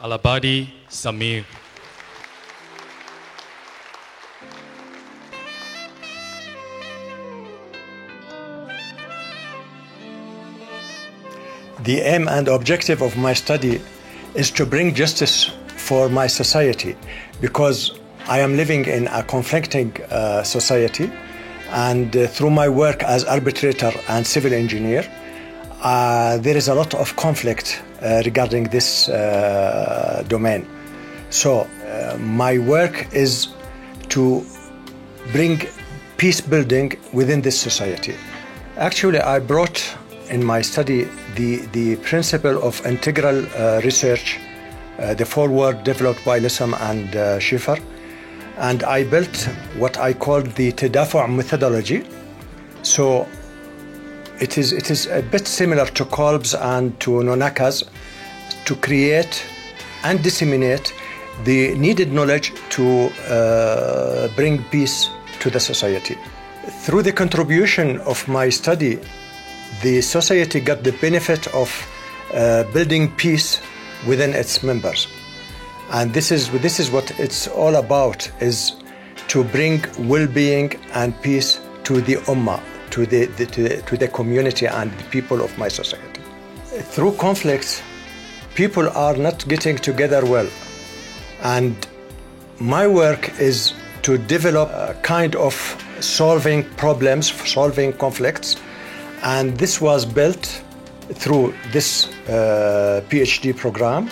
Alabadi Samir. The aim and objective of my study is to bring justice for my society, because I am living in a conflicting society, and through my work as arbitrator and civil engineer, there is a lot of conflict regarding this domain. So my work is to bring peace building within this society. Actually, I brought in my study the principle of integral research, the forward developed by Lissam and Schiffer, and I built what I called the Tadafu' methodology. So it is a bit similar to Kolb's and to Nonaka's, to create and disseminate the needed knowledge to bring peace to the society. Through the contribution of my study, the society got the benefit of building peace within its members. And this is what it's all about, is to bring well-being and peace to the ummah, to the community and the people of my society. Through conflicts, people are not getting together well. And my work is to develop a kind of solving problems, solving conflicts. And this was built through this PhD program.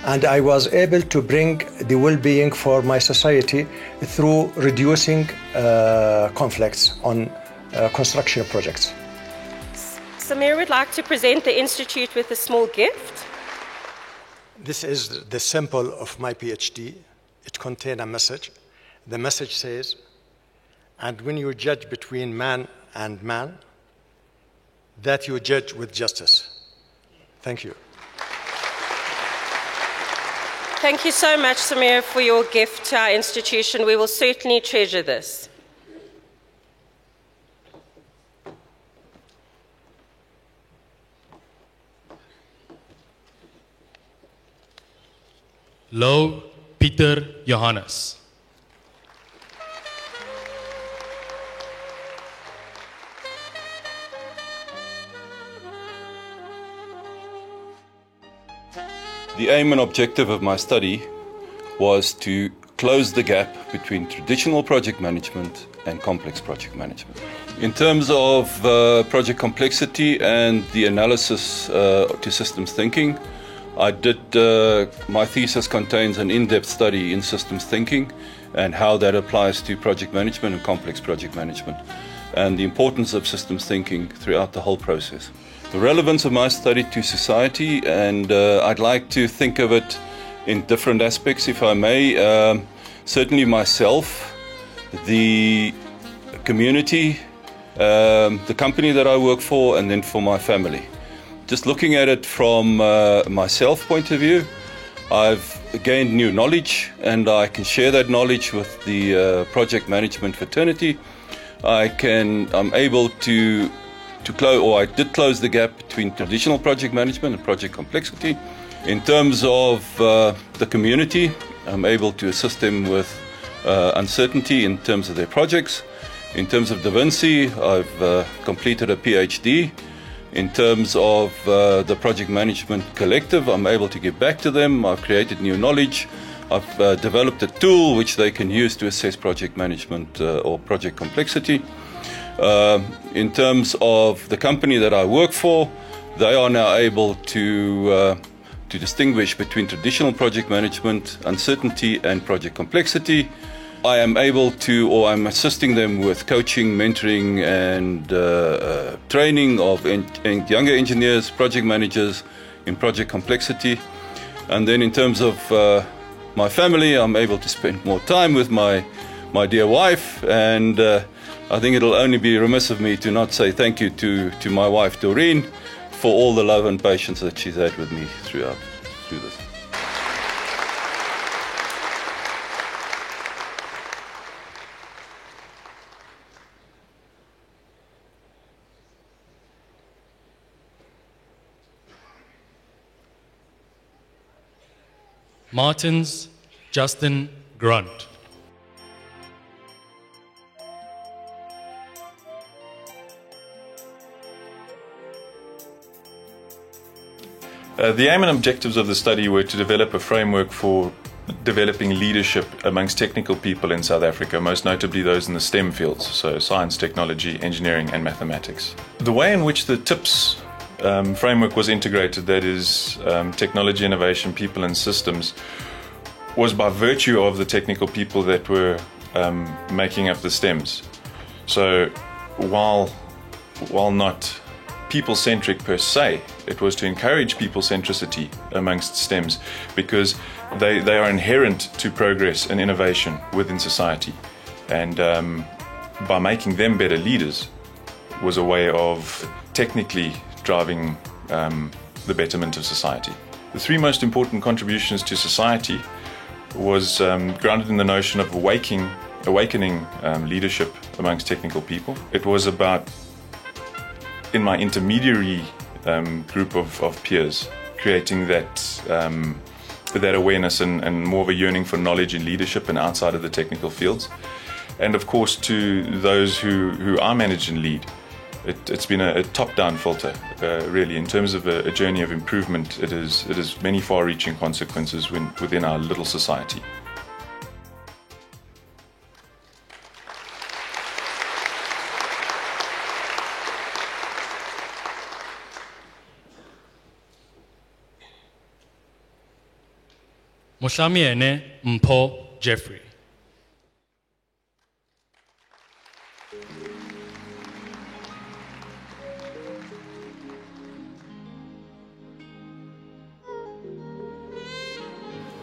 And I was able to bring the well-being for my society through reducing conflicts on construction projects. Samir would like to present the Institute with a small gift. This is the symbol of my PhD. It contains a message. The message says, "And when you judge between man and man, that you judge with justice." Thank you. Thank you so much, Samir, for your gift to our institution. We will certainly treasure this. Louw Pieter Johannes. The aim and objective of my study was to close the gap between traditional project management and complex project management. In terms of project complexity and the analysis to systems thinking, my thesis contains an in-depth study in systems thinking and how that applies to project management and complex project management, and the importance of systems thinking throughout the whole process. The relevance of my study to society, and I'd like to think of it in different aspects, if I may. Certainly myself, the community, the company that I work for, and then for my family. Just looking at it from myself point of view, I've gained new knowledge, and I can share that knowledge with the project management fraternity. I'm able to close, or I did close the gap between traditional project management and project complexity. In terms of the community, I'm able to assist them with uncertainty in terms of their projects. In terms of Da Vinci, I've completed a PhD. In terms of the project management collective, I'm able to give back to them. I've created new knowledge. I've developed a tool which they can use to assess project management or project complexity. In terms of the company that I work for, they are now able to distinguish between traditional project management, uncertainty, and project complexity. I am able to, or I'm assisting them with coaching, mentoring, and training of younger engineers, project managers in project complexity. And then in terms of my family, I'm able to spend more time with my dear wife, and I think it'll only be remiss of me to not say thank you to my wife, Doreen, for all the love and patience that she's had with me through this. Martins Justin Grunt. The aim and objectives of the study were to develop a framework for developing leadership amongst technical people in South Africa, most notably those in the STEM fields, so science, technology, engineering and mathematics. The way in which the TIPS framework was integrated, that is technology, innovation, people and systems, was by virtue of the technical people that were making up the STEMs. So while not people-centric per se, it was to encourage people-centricity amongst STEMs because they are inherent to progress and innovation within society. And by making them better leaders was a way of technically driving the betterment of society. The three most important contributions to society was grounded in the notion of awakening leadership amongst technical people. It was about, in my intermediary group of peers, creating that awareness and more of a yearning for knowledge and leadership and outside of the technical fields. And of course to those who are managed and lead, it's been a top-down filter, really. In terms of a journey of improvement, it is many far-reaching consequences within our little society. Mohlamiene Mpho Jeffrey.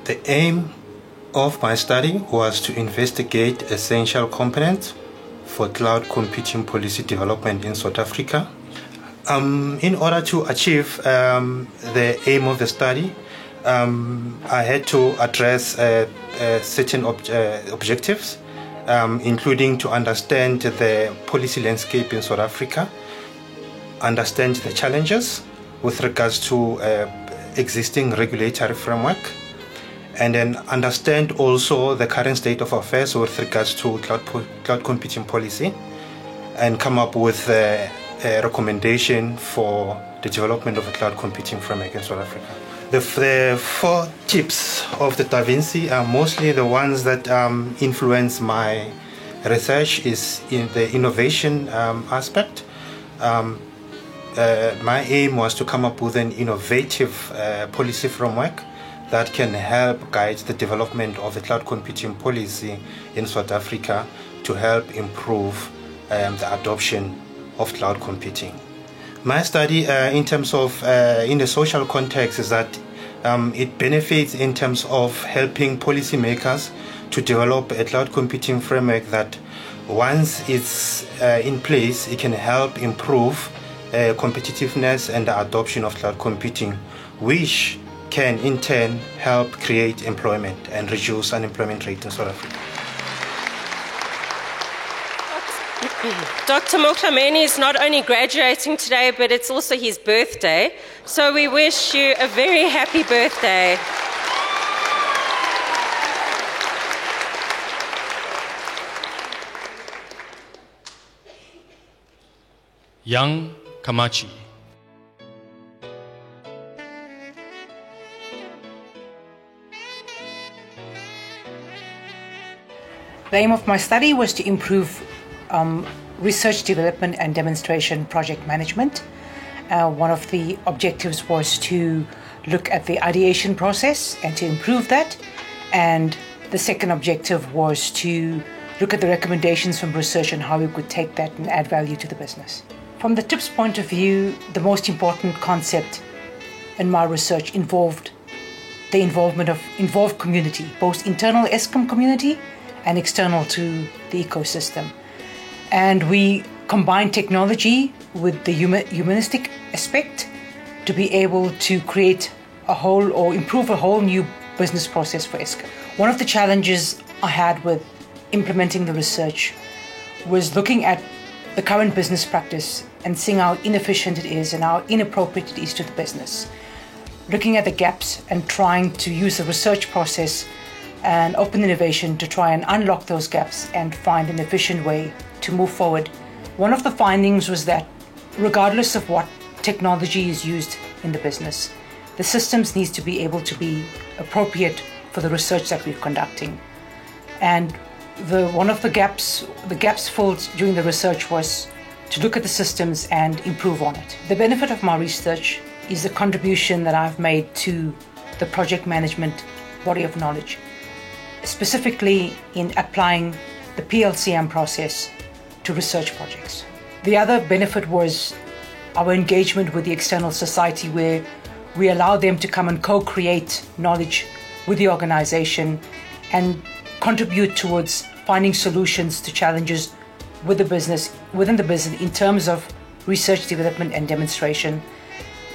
The aim of my study was to investigate essential components for cloud computing policy development in South Africa. In order to achieve the aim of the study, I had to address certain objectives, including to understand the policy landscape in South Africa, understand the challenges with regards to existing regulatory framework, and then understand also the current state of affairs with regards to cloud computing policy, and come up with a recommendation for the development of a cloud computing framework in South Africa. The four tips of the Da Vinci are mostly the ones that influence my research is in the innovation aspect. My aim was to come up with an innovative policy framework that can help guide the development of the cloud computing policy in South Africa to help improve the adoption of cloud computing. My study in terms of in the social context is that it benefits in terms of helping policymakers to develop a cloud computing framework that once it's in place, it can help improve competitiveness and the adoption of cloud computing, which can in turn help create employment and reduce unemployment rate in South Africa. Dr. Mohlamiene is not only graduating today, but it's also his birthday. So we wish you a very happy birthday. Young Kamachi. The aim of my study was to improve research development and demonstration project management. One of the objectives was to look at the ideation process and to improve that. And the second objective was to look at the recommendations from research and how we could take that and add value to the business. From the TIPS point of view, the most important concept in my research involved the involved community, both internal Eskom community and external to the ecosystem. And we combine technology with the humanistic aspect to be able to create a whole or improve a whole new business process for Eskom. One of the challenges I had with implementing the research was looking at the current business practice and seeing how inefficient it is and how inappropriate it is to the business. looking at the gaps and trying to use the research process and open innovation to try and unlock those gaps and find an efficient way to move forward. One of the findings was that regardless of what technology is used in the business, the systems needs to be able to be appropriate for the research that we're conducting. And one of the gaps filled during the research was to look at the systems and improve on it. The benefit of my research is the contribution that I've made to the project management body of knowledge, specifically in applying the PLCM process to research projects. The other benefit was our engagement with the external society, where we allow them to come and co-create knowledge with the organization and contribute towards finding solutions to challenges within the business in terms of research development and demonstration,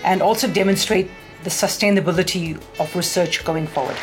and also demonstrate the sustainability of research going forward.